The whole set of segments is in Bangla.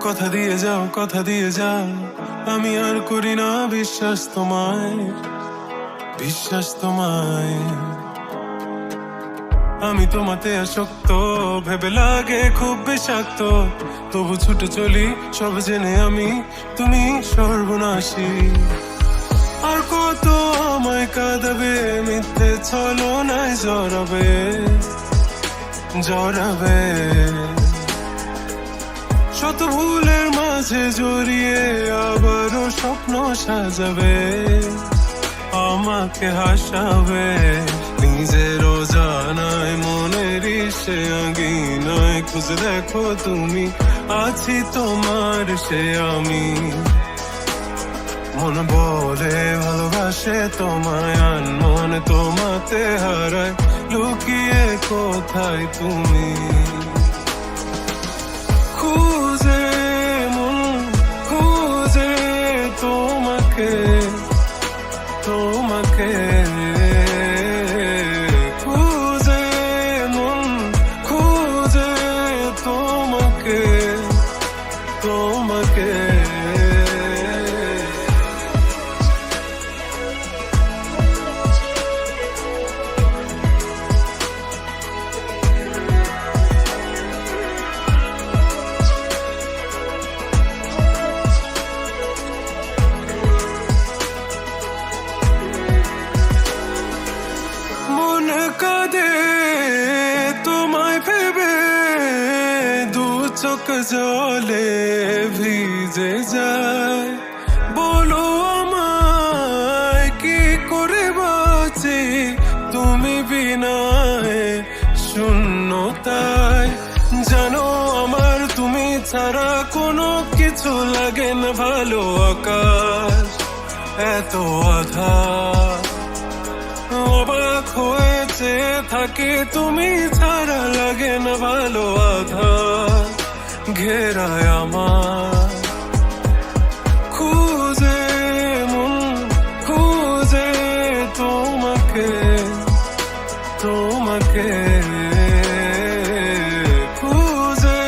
কথা দিয়ে যাও, কথা দিয়ে যাও, আমি আর করি না বিশ্বাস তোমায়, বিশ্বাস তোমায়। আমি তোমাতে আসক্ত, ভেবে লাগে খুব বিষাক্ত, তবু ছুটে চলি সব জেনে আমি তুমি সর্বনাশী। আর কত আমায় কাঁদাবে, মিথ্যে ছলনায় জড়াবে, জড়াবে। শত ভুলের মাঝে জড়িয়ে আবারও স্বপ্ন সাজাবে, আমাকে হাসাবে। নিজেরও জানায় মনের সে আঙিনায় খুঁজে দেখো তুমি, আছি তোমার সে আমি। মন বলে ভালোবাসে তোমায়, আনমন তোমাতে হারায়, লুকিয়ে কোথায় তুমি। খুঁজে মন খুঁজে তোমাকে, তোমাকে খুঁজে মন খুঁজে তোমাকে, তোমাকে। কাঁদে তোমায় ভেবে, দু চোখ জলে ভিজে যায়। বলো আমায় কি করে বাঁচি তুমি বিনায় শূন্যতায়। জানো আমার তুমি ছাড়া কোনো কিছু লাগে না ভালো, আকাশ এত আধার। অবাক হয়েছে থাকে তুমি ছাড়া লাগে না ভালো, আধার ঘেরায় আমার। খুঁজে মন খুঁজে তোমাকে, তোমাকে খুঁজে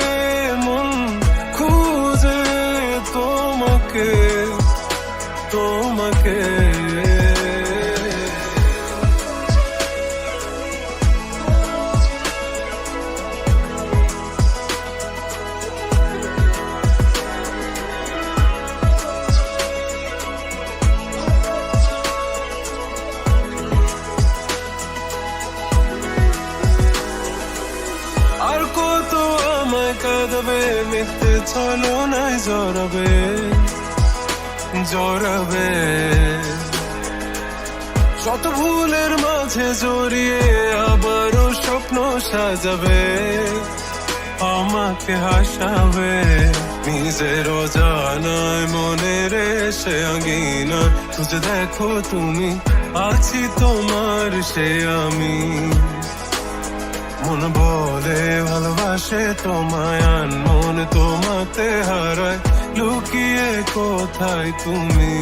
মন খুঁজে তোমাকে, তোমাকে। আর কত আমায় কাঁদাবে, মিথ্যে ছলনায় জড়াবে, জড়াবে। শত ভুলের মাঝে জড়িয়ে আবারও স্বপ্ন সাজাবে, আমাকে হাসাবে। নিজেরও জানায় মনের সে আঙিনা খুঁজে দেখো তুমি, আছি তোমার সে আমি। মন বলে ভালোবাসে তোমায়, আনমন তোমাতে হারায়, লুকিয়ে কোথায় তুমি।